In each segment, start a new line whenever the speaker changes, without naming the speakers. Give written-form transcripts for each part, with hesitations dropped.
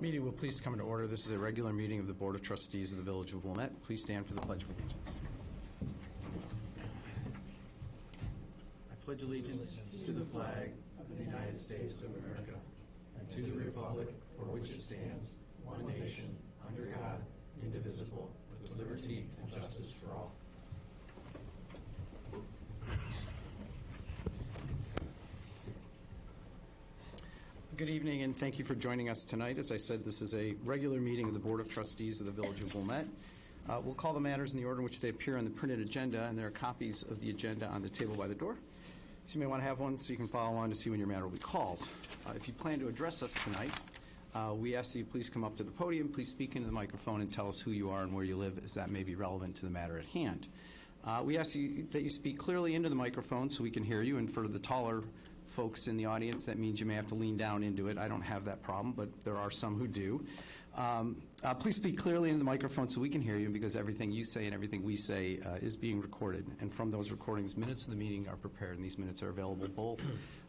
Meeting will please come to order. This is a regular meeting of the Board of Trustees of the Village of Wilmette. Please stand for the Pledge of Allegiance. I pledge allegiance to the flag of the United States of America and to the republic for which it stands, one nation, under God, indivisible, with liberty and justice for all. Good evening, and thank you for joining us tonight. As I said, this is a regular meeting of the Board of Trustees of the Village of Wilmette. We'll call the matters in the order in which they appear on the printed agenda, and there are copies of the agenda on the table by the door. So you may want to have one so you can follow on to see when your matter will be called. If you plan to address us tonight, we ask that you please come up to the podium, please speak into the microphone and tell us who you are and where you live, as that may be relevant to the matter at hand. We ask that you speak clearly into the microphone so we can hear you, and for the taller folks in the audience, that means you may have to lean down into it. I don't have that problem, but there are some who do. Please speak clearly into the microphone so we can hear you, because everything you say and everything we say is being recorded. And from those recordings, minutes of the meeting are prepared, and these minutes are available both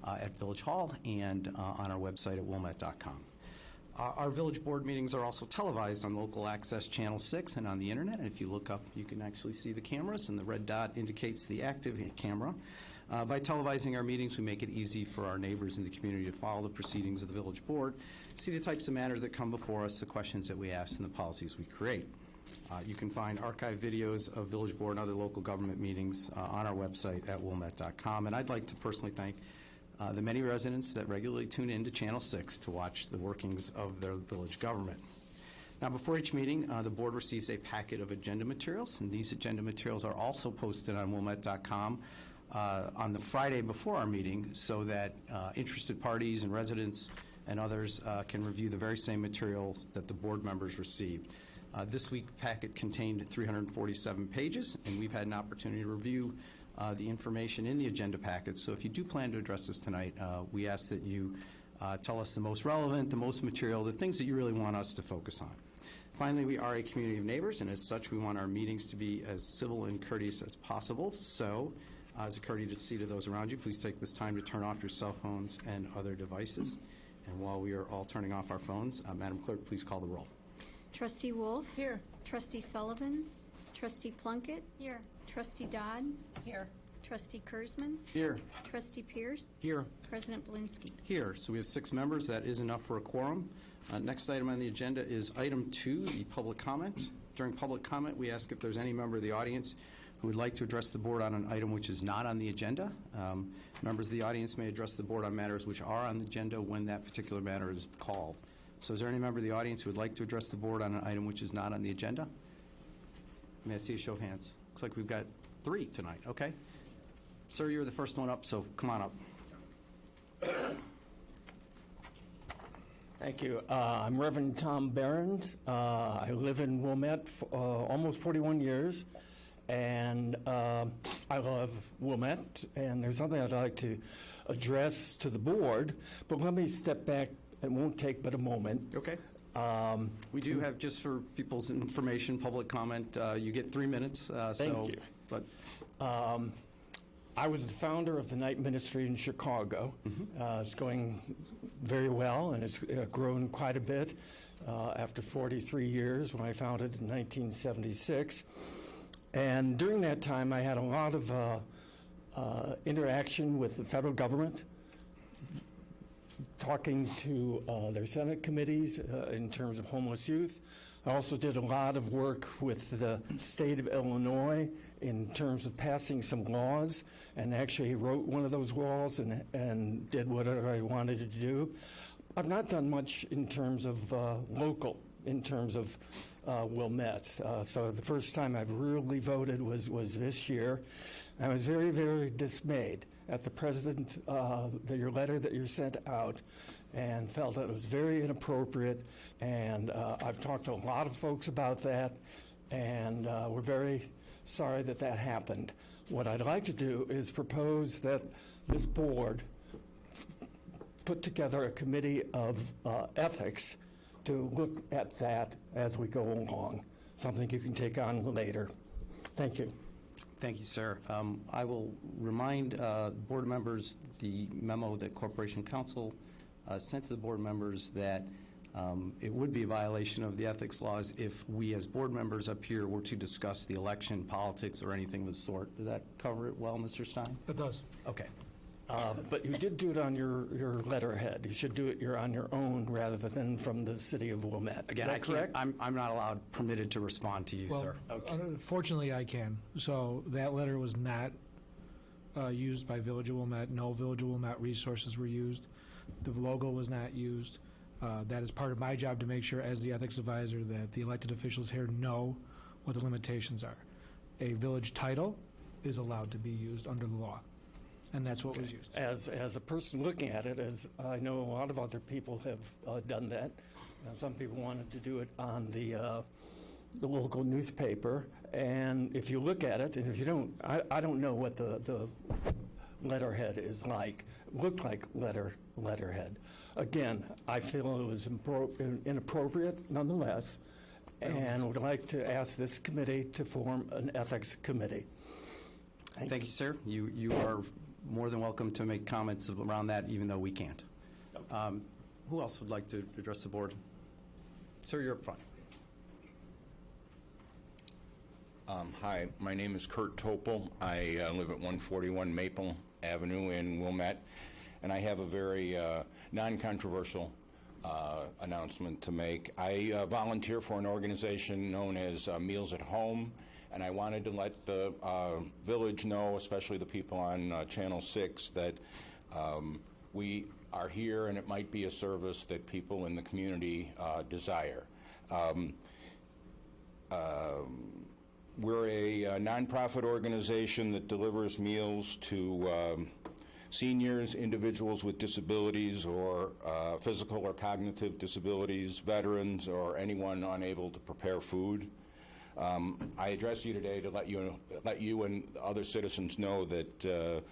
at Village Hall and on our website at wilmette.com. Our Village Board meetings are also televised on Local Access Channel 6 and on the Internet. And if you look up, you can actually see the cameras, and the red dot indicates the active camera. By televising our meetings, we make it easy for our neighbors in the community to follow the proceedings of the Village Board, see the types of matters that come before us, the questions that we ask, and the policies we create. You can find archived videos of Village Board and other local government meetings on our website at wilmette.com. And I'd like to personally thank the many residents that regularly tune in to Channel 6 to watch the workings of their village government. Now, before each meeting, the board receives a packet of agenda materials, and these agenda materials are also posted on wilmette.com on the Friday before our meeting, so that interested parties and residents and others can review the very same materials that the board members received. This week's packet contained 347 pages, and we've had an opportunity to review the information in the agenda packet. So if you do plan to address this tonight, we ask that you tell us the most relevant, the most material, the things that you really want us to focus on. Finally, we are a community of neighbors, and as such, we want our meetings to be as civil and courteous as possible. So, as a courtesy to those around you, please take this time to turn off your cell phones and other devices. And while we are all turning off our phones, Madam Clerk, please call the roll.
Trustee Wolf.
Here.
Trustee Sullivan. Trustee Plunkett.
Here.
Trustee Dodd.
Here.
Trustee Kurzman.
Here.
Trustee Pierce.
Here.
President Belinsky.
Here. So we have 6 members. That is enough for a quorum. Next item on the agenda is item 2, the public comment. During public comment, we ask if there's any member of the audience who would like to address the board on an item which is not on the agenda. Members of the audience may address the board on matters which are on the agenda when that particular matter is called. So is there any member of the audience who would like to address the board on an item which is not on the agenda? May I see a show of hands? Looks like we've got 3 tonight. Okay. Sir, you're the first one up, so come on up.
Thank you. I'm Reverend Tom Barron. I live in Wilmette for almost 41 years, and I love Wilmette, and there's something I'd like to address to the board, but let me step back. It won't take but a moment.
Okay. We do have, just for people's information, public comment. You get 3 minutes.
Thank you.
But
I was the founder of the night ministry in Chicago. It's going very well, and it's grown quite a bit after 43 years when I founded in 1976. And during that time, I had a lot of interaction with the federal government, talking to their Senate committees in terms of homeless youth. I also did a lot of work with the state of Illinois in terms of passing some laws, and actually wrote one of those laws and did whatever I wanted to do. I've not done much in terms of local, in terms of Wilmette. So the first time I've really voted was this year. I was very, very dismayed at the president, your letter that you sent out, and felt that it was very inappropriate. And I've talked to a lot of folks about that, and we're very sorry that that happened. What I'd like to do is propose that this board put together a committee of ethics to look at that as we go along, something you can take on later. Thank you.
Thank you, sir. I will remind board members the memo that Corporation Counsel sent to the board members that It would be a violation of the ethics laws if we as board members up here were to discuss the election, politics, or anything of the sort. Did that cover it well, Mr. Stein?
It does.
Okay.
But you did do it on your letterhead. You should do it on your own rather than from the city of Wilmette.
Again,
Is
I
that
can't,
correct?
I'm not permitted to respond to you,
Well,
sir.
fortunately, I can. So that letter was not used by Village of Wilmette. No Village of Wilmette resources were used. The logo was not used. That is part of my job to make sure, as the ethics advisor, that the elected officials here know what the limitations are. A village title is allowed to be used under the law, and that's what was used.
As a person looking at it, as I know a lot of other people have done that, some people wanted to do it on the local newspaper, and if you look at it, and if you don't, I don't know what the letterhead is like. It looked like letterhead. Again, I feel it was inappropriate nonetheless, and would like to ask this committee to form an ethics committee.
Thank you, sir. You are more than welcome to make comments around that, even though we can't. Who else would like to address the board? Sir, you're up front.
Hi, my name is Kurt Topol. I live at 141 Maple Avenue in Wilmette, and I have a very non-controversial announcement to make. I volunteer for an organization known as Meals at Home, and I wanted to let the village know, especially the people on Channel 6, that we are here and it might be a service that people in the community desire. We're a nonprofit organization that delivers meals to seniors, individuals with disabilities or physical or cognitive disabilities, veterans, or anyone unable to prepare food. I address you today to let you and other citizens know that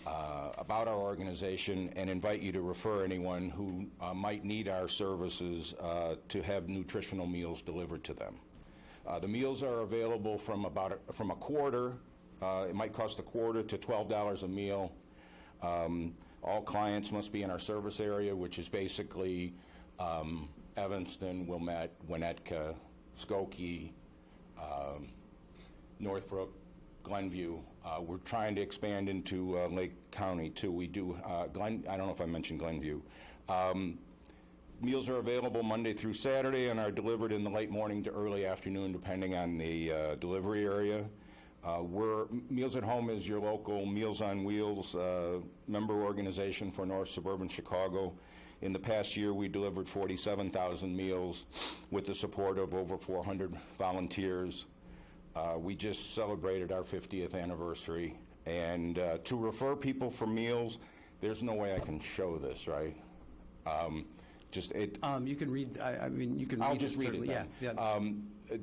about our organization and invite you to refer anyone who might need our services to have nutritional meals delivered to them. The meals are available from a quarter. It might cost a quarter to $12 a meal. All clients must be in our service area, which is basically Evanston, Wilmette, Winnetka, Skokie, Northbrook, Glenview. We're trying to expand into Lake County, too. We do, I don't know if I mentioned Glenview. Meals are available Monday through Saturday and are delivered in the late morning to early afternoon, depending on the delivery area. Meals at Home is your local Meals on Wheels member organization for North Suburban Chicago. In the past year, we delivered 47,000 meals with the support of over 400 volunteers. We just celebrated our 50th anniversary. And to refer people for meals, there's no way I can show this, right?
You can read, you can read it.
I'll just read it then.
Yeah.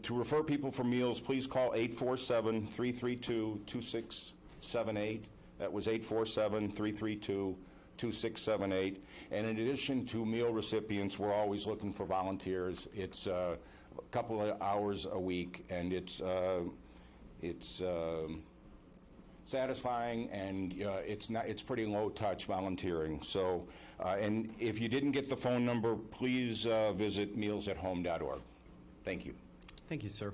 To refer people for meals, please call 847-332-2678. That was 847-332-2678. And in addition to meal recipients, we're always looking for volunteers. It's a couple of hours a week, and it's satisfying, and it's pretty low touch volunteering. So, and if you didn't get the phone number, please visit mealsathome.org. Thank you.
Thank you, sir.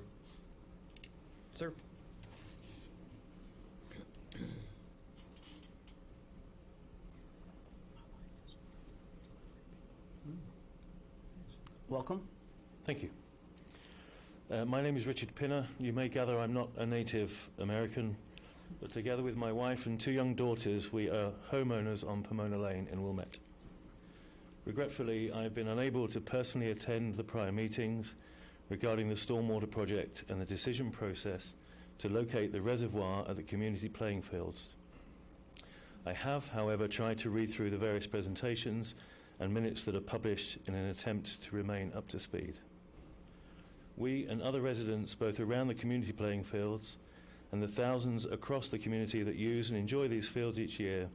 Sir? Welcome.
Thank you. My name is Richard Pinna. You may gather I'm not a native American, but together with my wife and two young daughters, we are homeowners on Pomona Lane in Wilmette. Regretfully, I've been unable to personally attend the prior meetings regarding the stormwater project and the decision process to locate the reservoir at the community playing fields. I have, however, tried to read through the various presentations and minutes that are published in an attempt to remain up to speed. We and other residents both around the community playing fields and the thousands across the community that use and enjoy these fields each year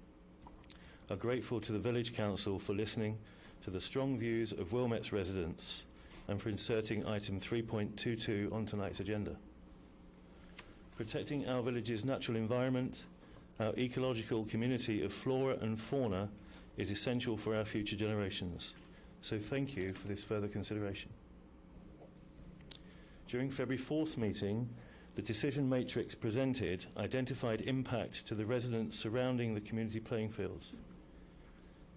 are grateful to the Village Council for listening to the strong views of Wilmette's residents and for inserting item 3.22 on tonight's agenda. Protecting our village's natural environment, our ecological community of flora and fauna is essential for our future generations, So thank you for this further consideration. During February 4th meeting, the decision matrix presented identified impact to the residents surrounding the community playing fields.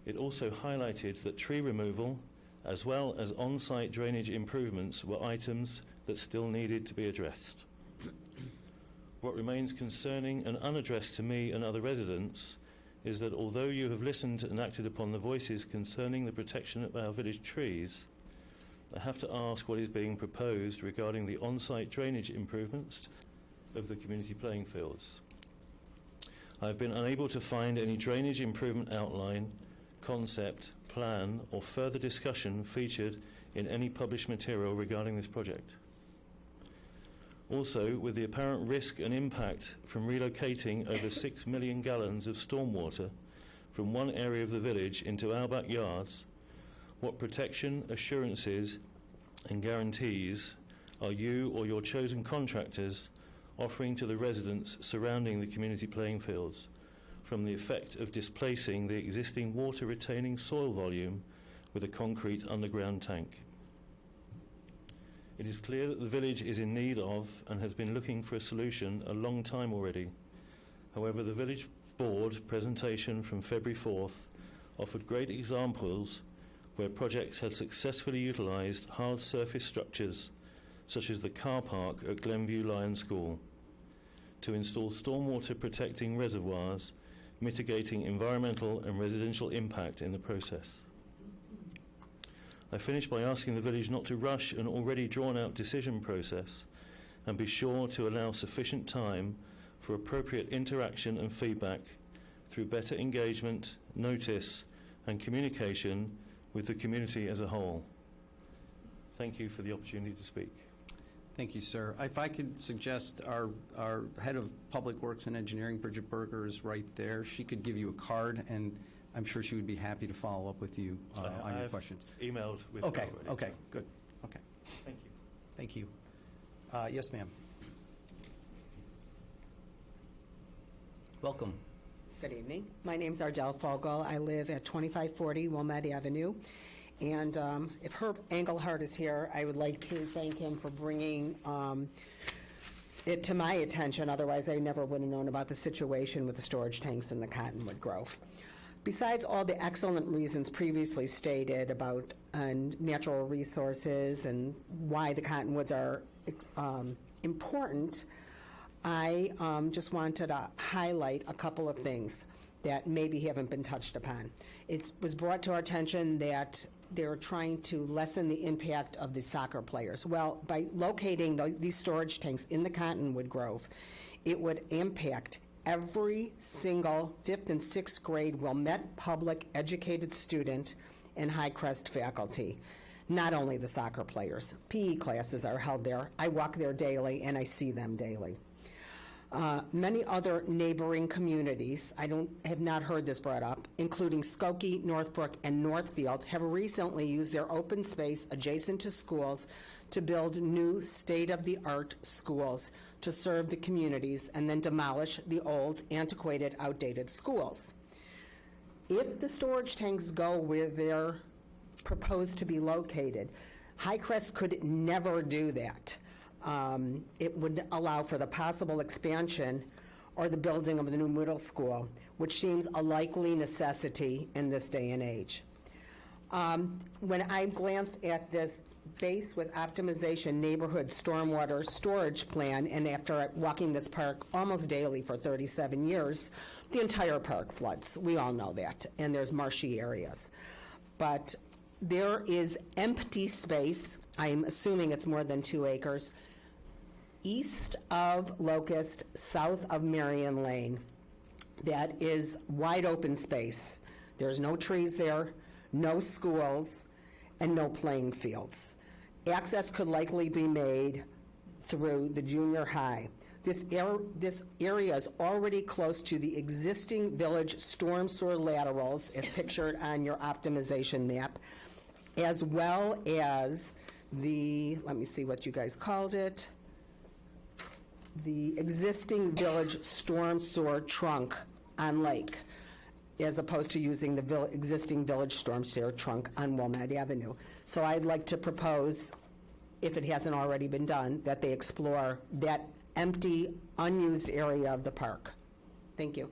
It also highlighted that tree removal, as well as on-site drainage improvements, were items that still needed to be addressed. What remains concerning and unaddressed to me and other residents is that although you have listened and acted upon the voices concerning the protection of our village trees, I have to ask what is being proposed regarding the on-site drainage improvements of the community playing fields. I have been unable to find any drainage improvement outline, concept, plan, or further discussion featured in any published material regarding this project. Also, with the apparent risk and impact from relocating over 6 million gallons of stormwater from one area of the village into our backyards, what protection, assurances, and guarantees are you or your chosen contractors offering to the residents surrounding the community playing fields from the effect of displacing the existing water-retaining soil volume with a concrete underground tank? It is clear that the village is in need of and has been looking for a solution a long time already. However, the village board presentation from February 4th offered great examples where projects had successfully utilised hard surface structures, such as the car park at Glenview Lion School, to install stormwater protecting reservoirs, mitigating environmental and residential impact in the process. I finish by asking the village not to rush an already drawn-out decision process and be sure to allow sufficient time for appropriate interaction and feedback through better engagement, notice, and communication with the community as a whole. Thank you for the opportunity to speak.
Thank you, sir. If I could suggest our head of Public Works and Engineering, Bridget Berger, is right there. She could give you a card, and I'm sure she would be happy to follow up with you on your questions.
Emailed with
Okay,
her already.
okay, good. Okay,
Thank you.
thank you. Yes, ma'am. Welcome.
Good evening. My name's Ardell Fargo. I live at 2540 Wilmette Avenue. And if Herb Engelhardt is here, I would like to thank him for bringing it to my attention. Otherwise, I never would have known about the situation with the storage tanks in the Cottonwood Grove. Besides all the excellent reasons previously stated about natural resources and why the Cottonwoods are important, I just wanted to highlight a couple of things that maybe haven't been touched upon. It was brought to our attention that they're trying to lessen the impact of the soccer players. Well, by locating these storage tanks in the Cottonwood Grove, it would impact every single 5th and 6th grade Wilmette public educated student and Highcrest faculty. Not only the soccer players. PE classes are held there. I walk there daily and I see them daily. Many other neighboring communities, have not heard this brought up, including Skokie, Northbrook, and Northfield, have recently used their open space adjacent to schools to build new state-of-the-art schools to serve the communities and then demolish the old, antiquated, outdated schools. If the storage tanks go where they're proposed to be located, Highcrest could never do that. It would allow for the possible expansion or the building of the new middle school, which seems a likely necessity in this day and age. When I glance at this base with optimization neighborhood stormwater storage plan, and after walking this park almost daily for 37 years, the entire park floods. We all know that, and there's marshy areas. But there is empty space, I'm assuming it's more than 2 acres, east of Locust, south of Marion Lane, that is wide open space. There's no trees there, no schools, and no playing fields. Access could likely be made through the junior high. This area is already close to the existing village storm sewer laterals, as pictured on your optimization map, as well as the, let me see what you guys called it, the existing village storm sewer trunk on Lake. as opposed to using the existing village storm sewer trunk on Wilmette Avenue. So I'd like to propose, if it hasn't already been done, that they explore that empty, unused area of the park. Thank you.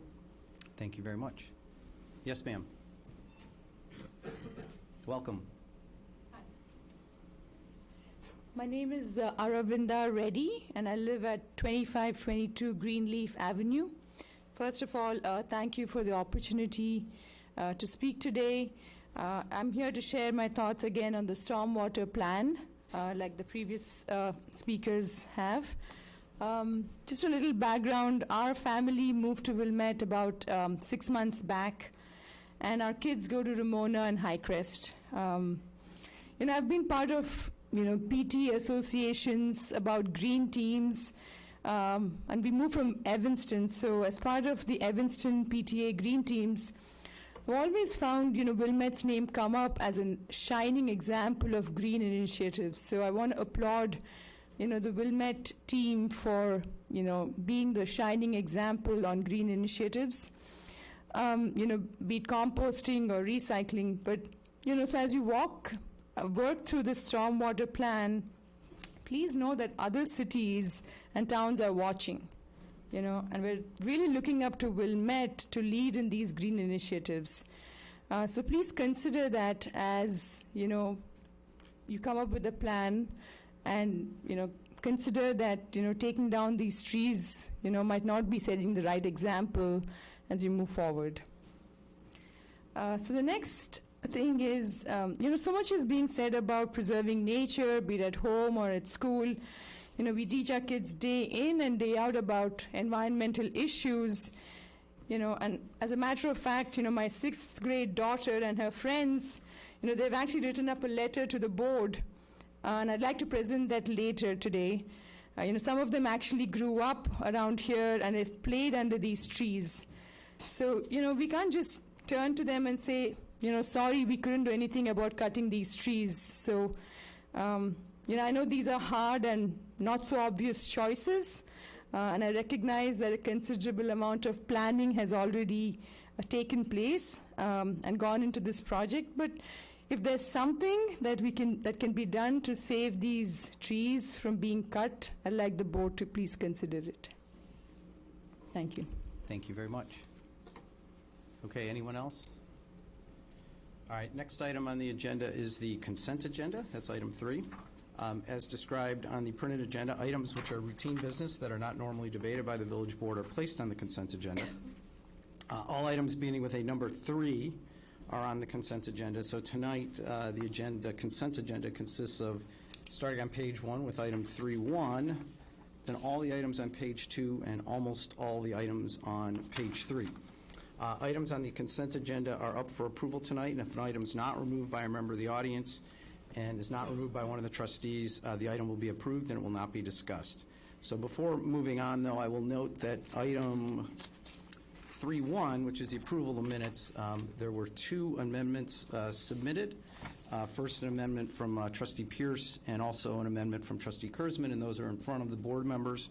Thank you very much. Yes, ma'am. Welcome.
My name is Aravind Aready, and I live at 2522 Greenleaf Avenue. First of all, thank you for the opportunity to speak today. I'm here to share my thoughts again on the stormwater plan, like the previous speakers have. Just a little background, our family moved to Wilmette about 6 months back, and our kids go to Ramona and Highcrest. I've been part of PT associations about green teams, and we moved from Evanston. So as part of the Evanston PTA green teams, we always found Wilmette's name come up as a shining example of green initiatives. So I want to applaud the Wilmette team for being the shining example on green initiatives, be it composting or recycling. But so as you work through the stormwater plan, please know that other cities and towns are watching, and we're really looking up to Wilmette to lead in these green initiatives. So please consider that as, you come up with a plan, and, consider that, taking down these trees, might not be setting the right example as you move forward. So the next thing is, so much is being said about preserving nature, be it at home or at school. We teach our kids day in and day out about environmental issues, and as a matter of fact, my 6th grade daughter and her friends, they've actually written up a letter to the board, and I'd like to present that later today. Some of them actually grew up around here and they've played under these trees. So, we can't just turn to them and say, sorry, we couldn't do anything about cutting these trees. So, I know these are hard and not so obvious choices, and I recognize that a considerable amount of planning has already taken place and gone into this project. But if there's something that can be done to save these trees from being cut, I'd like the board to please consider it. Thank you.
Thank you very much. Okay, anyone else? All right, next item on the agenda is the consent agenda. That's item 3. As described on the printed agenda, items which are routine business that are not normally debated by the village board are placed on the consent agenda. All items beginning with a number 3 are on the consent agenda. So tonight, the consent agenda consists of, starting on page 1 with item 3.1, then all the items on page 2, and almost all the items on page 3. Items on the consent agenda are up for approval tonight, and if an item is not removed by a member of the audience and is not removed by one of the trustees, the item will be approved and it will not be discussed. So before moving on, though, I will note that item 3.1, which is the approval of minutes, there were 2 amendments submitted. First, an amendment from Trustee Pierce and also an amendment from Trustee Kurzman, and those are in front of the board members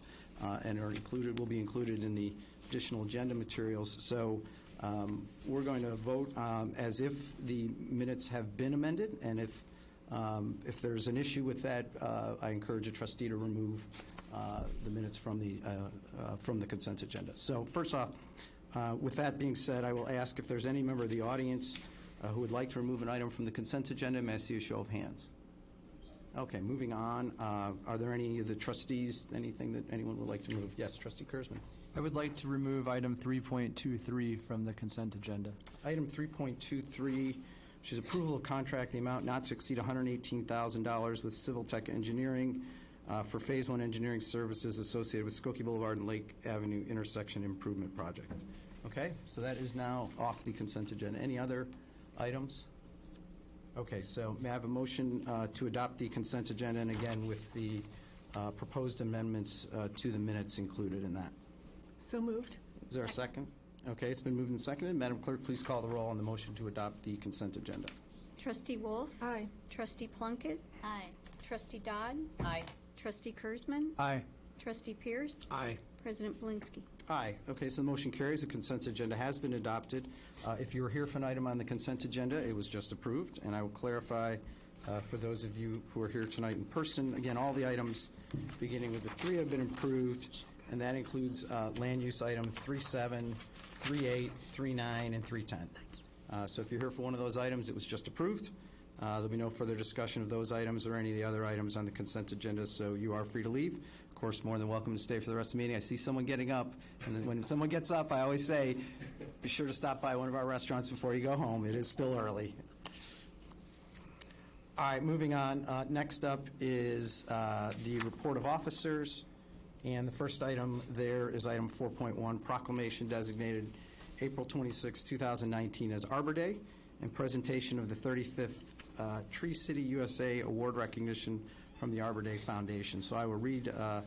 and will be included in the additional agenda materials. So we're going to vote as if the minutes have been amended, and if there's an issue with that, I encourage a trustee to remove the minutes from the consent agenda. So first off, with that being said, I will ask if there's any member of the audience who would like to remove an item from the consent agenda. May I see a show of hands? Okay, moving on. Are there any of the trustees, anything that anyone would like to move? Yes, Trustee Kurzman.
I would like to remove item 3.23 from the consent agenda.
Item 3.23, which is approval of contract, the amount not to exceed $118,000 with Civil Tech Engineering for Phase 1 engineering services associated with Skokie Boulevard and Lake Avenue intersection improvement project. Okay, so that is now off the consent agenda. Any other items? Okay, so may I have a motion to adopt the consent agenda, and again with the proposed amendments to the minutes included in that?
So moved.
Is there a second? Okay, it's been moved and seconded. Madam Clerk, please call the roll on the motion to adopt the consent agenda.
Trustee Wolf.
Aye.
Trustee Plunkett.
Aye.
Trustee Dodd.
Aye.
Trustee Kurzman.
Aye.
Trustee Pierce.
Aye.
President Blinsky.
Aye. Okay, so the motion carries. The consent agenda has been adopted. If you were here for an item on the consent agenda, it was just approved. And I will clarify for those of you who are here tonight in person, again, all the items beginning with the 3 have been approved, and that includes land use item 3.7, 3.8, 3.9, and 3.10. So if you're here for one of those items, it was just approved. There'll be no further discussion of those items or any of the other items on the consent agenda, so you are free to leave. Of course, more than welcome to stay for the rest of the meeting. I see someone getting up, and then when someone gets up, I always say, be sure to stop by one of our restaurants before you go home. It is still early. All right, moving on. Next up is the report of officers, and the first item there is item 4.1, proclamation designated April 26, 2019 as Arbor Day, and presentation of the 35th Tree City USA Award recognition from the Arbor Day Foundation. So I will read the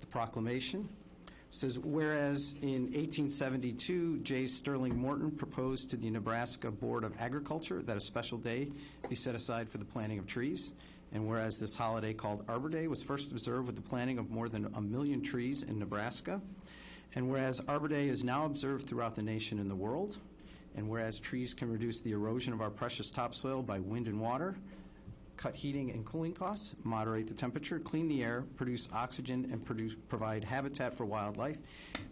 proclamation. It says, whereas in 1872, J. Sterling Morton proposed to the Nebraska Board of Agriculture that a special day be set aside for the planting of trees, and whereas this holiday called Arbor Day was first observed with the planting of more than 1 million trees in Nebraska, and whereas Arbor Day is now observed throughout the nation and the world, and whereas trees can reduce the erosion of our precious topsoil by wind and water, cut heating and cooling costs, moderate the temperature, clean the air, produce oxygen, and provide habitat for wildlife.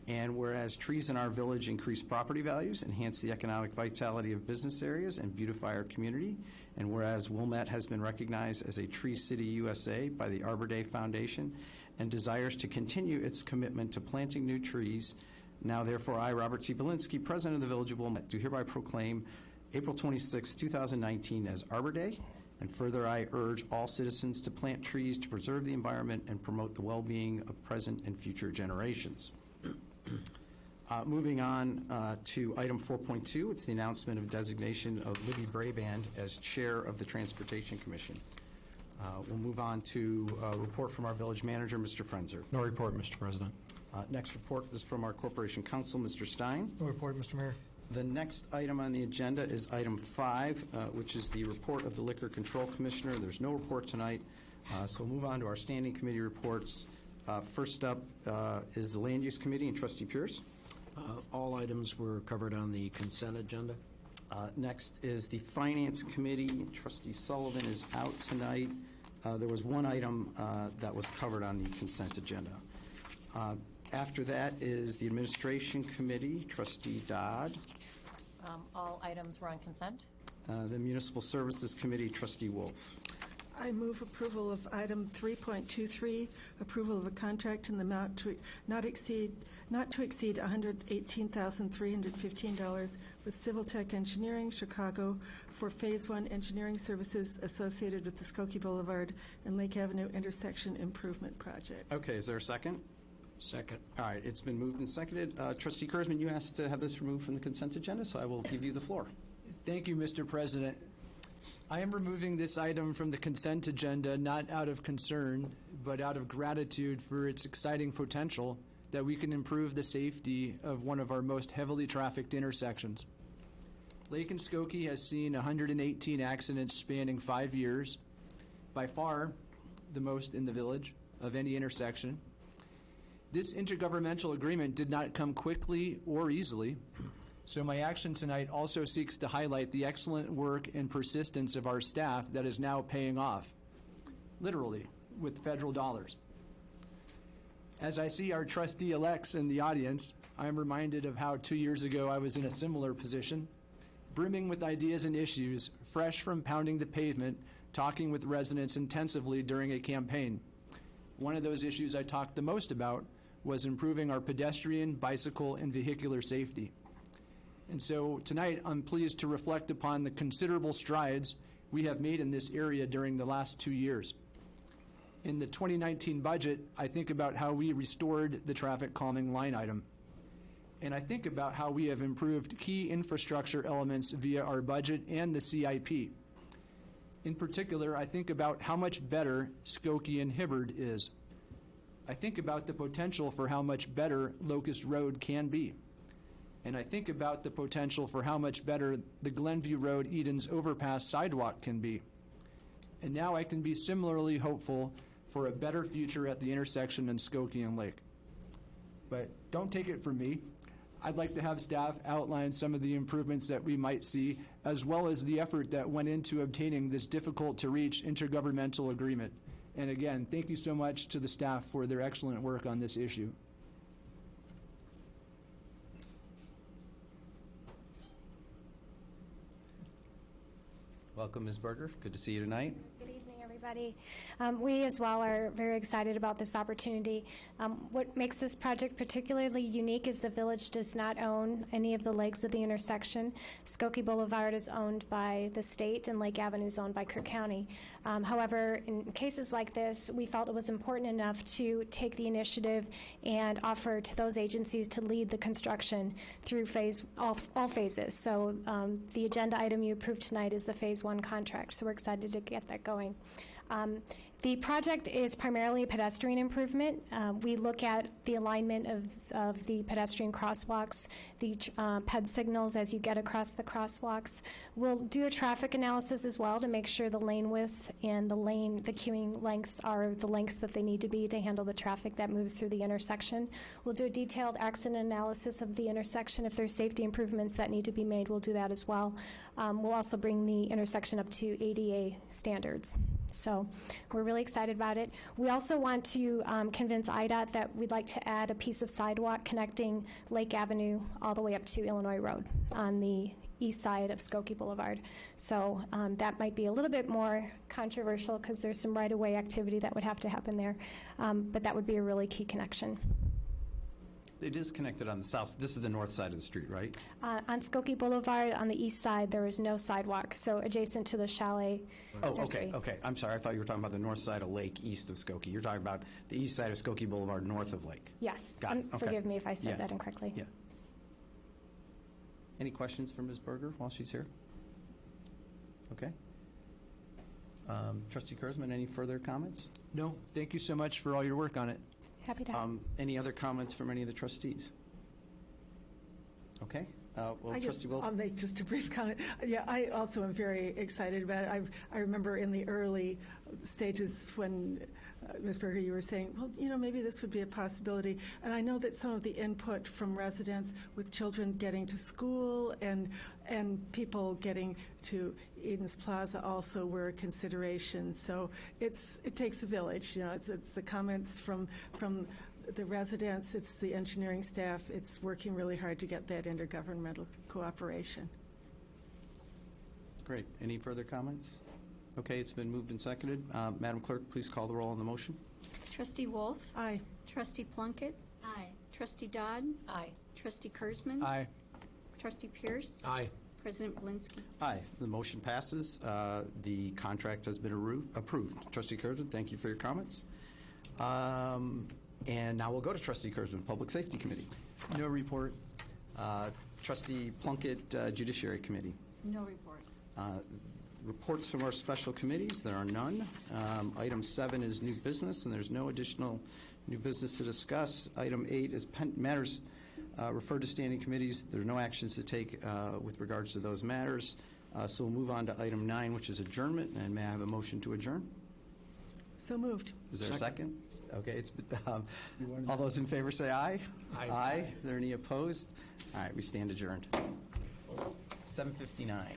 And whereas trees in our village increase property values, enhance the economic vitality of business areas, and beautify our community. And whereas Wilmette has been recognized as a Tree City USA by the Arbor Day Foundation and desires to continue its commitment to planting new trees, now therefore I, Robert T. Belinsky, President of the Village of Wilmette, do hereby proclaim April 26, 2019 as Arbor Day. And further, I urge all citizens to plant trees to preserve the environment and promote the well-being of present and future generations. Moving on to item 4.2, it's the announcement of designation of Libby Braband as Chair of the Transportation Commission. We'll move on to a report from our village manager, Mr. Frenzer.
No report, Mr. President.
Next report is from our Corporation Counsel, Mr. Stein.
No report, Mr. Mayor.
The next item on the agenda is item 5, which is the report of the Liquor Control Commissioner. There's no report tonight, so we'll move on to our standing committee reports. First up is the Land Use Committee and Trustee Pierce.
All items were covered on the consent agenda.
Next is the Finance Committee. Trustee Sullivan is out tonight. There was one item that was covered on the consent agenda. After that is the Administration Committee, Trustee Dodd.
All items were on consent.
The Municipal Services Committee, Trustee Wolf.
I move approval of item 3.23, approval of a contract in the amount not to exceed $118,315 with Civil Tech Engineering, Chicago, for Phase 1 engineering services associated with the Skokie Boulevard and Lake Avenue intersection improvement project.
Okay, is there a second?
Second.
All right, it's been moved and seconded. Trustee Kurzman, you asked to have this removed from the consent agenda, so I will give you the floor.
Thank you, Mr. President. I am removing this item from the consent agenda not out of concern, but out of gratitude for its exciting potential that we can improve the safety of one of our most heavily trafficked intersections. Lake and Skokie has seen 118 accidents spanning 5 years, by far the most in the village of any intersection. This intergovernmental agreement did not come quickly or easily, so my action tonight also seeks to highlight the excellent work and persistence of our staff that is now paying off, literally, with federal dollars. As I see our trustee-elects in the audience, I am reminded of how 2 years ago I was in a similar position, brimming with ideas and issues, fresh from pounding the pavement, talking with residents intensively during a campaign. One of those issues I talked the most about was improving our pedestrian, bicycle, and vehicular safety. And so tonight, I'm pleased to reflect upon the considerable strides we have made in this area during the last 2 years. In the 2019 budget, I think about how we restored the traffic calming line item. And I think about how we have improved key infrastructure elements via our budget and the CIP. In particular, I think about how much better Skokie and Hibbard is. I think about the potential for how much better Locust Road can be. And I think about the potential for how much better the Glenview Road Edens Overpass sidewalk can be. And now I can be similarly hopeful for a better future at the intersection in Skokie and Lake. but don't take it from me. I'd like to have staff outline some of the improvements that we might see, as well as the effort that went into obtaining this difficult-to-reach intergovernmental agreement. And again, thank you so much to the staff for their excellent work on this issue.
Welcome, Ms. Berger. Good to see you tonight.
Good evening, everybody. We as well are very excited about this opportunity. What makes this project particularly unique is the village does not own any of the legs of the intersection. Skokie Boulevard is owned by the state and Lake Avenue is owned by Kirk County. However, in cases like this, we felt it was important enough to take the initiative and offer to those agencies to lead the construction through all phases. So the agenda item you approved tonight is the Phase 1 contract, so we're excited to get that going. The project is primarily a pedestrian improvement. We look at the alignment of the pedestrian crosswalks, the PED signals as you get across the crosswalks. We'll do a traffic analysis as well to make sure the lane width and the queuing lengths are the lengths that they need to be to handle the traffic that moves through the intersection. We'll do a detailed accident analysis of the intersection. If there's safety improvements that need to be made, we'll do that as well. We'll also bring the intersection up to ADA standards. So we're really excited about it. We also want to convince IDOT that we'd like to add a piece of sidewalk connecting Lake Avenue all the way up to Illinois Road on the east side of Skokie Boulevard. So that might be a little bit more controversial because there's some right-of-way activity that would have to happen there. But that would be a really key connection.
It is connected on the south. This is the north side of the street, right?
On Skokie Boulevard, on the east side, there is no sidewalk, so adjacent to the chalet.
Oh, okay. I'm sorry. I thought you were talking about the north side of Lake, east of Skokie. You're talking about the east side of Skokie Boulevard, north of Lake.
Yes.
Got it. Okay.
Forgive me if I said
Yes.
that incorrectly.
Yeah. Any questions for Ms. Berger while she's here? Okay. Trustee Kurzman, any further comments?
No, thank you so much for all your work on it.
Happy to.
Any other comments from any of the trustees? Okay. Well, Trustee Wolf.
I'll make just a brief comment. Yeah, I also am very excited about it. I remember in the early stages when, Ms. Berger, you were saying, well, maybe this would be a possibility. And I know that some of the input from residents with children getting to school and people getting to Eden's Plaza also were a consideration. So it takes a village. It's the comments from the residents, it's the engineering staff, it's working really hard to get that intergovernmental cooperation.
Great. Any further comments? Okay, it's been moved and seconded. Madam Clerk, please call the roll on the motion.
Trustee Wolf.
Aye.
Trustee Plunkett.
Aye.
Trustee Dodd.
Aye.
Trustee Kurzman.
Aye.
Trustee Pierce.
Aye.
President Blinsky.
Aye. The motion passes. The contract has been approved. Trustee Kurzman, thank you for your comments. And now we'll go to Trustee Kurzman, Public Safety Committee.
No report.
Trustee Plunkett, Judiciary Committee.
No report.
Reports from our special committees, there are none. Item 7 is new business, and there's no additional new business to discuss. Item 8 is matters referred to standing committees. There's no actions to take with regards to those matters. So we'll move on to item 9, which is adjournment. And may I have a motion to adjourn?
So moved.
Is there a second? Okay, it's all those in favor say aye.
Aye.
Aye. Are there any opposed? All right, we stand adjourned. 7:59.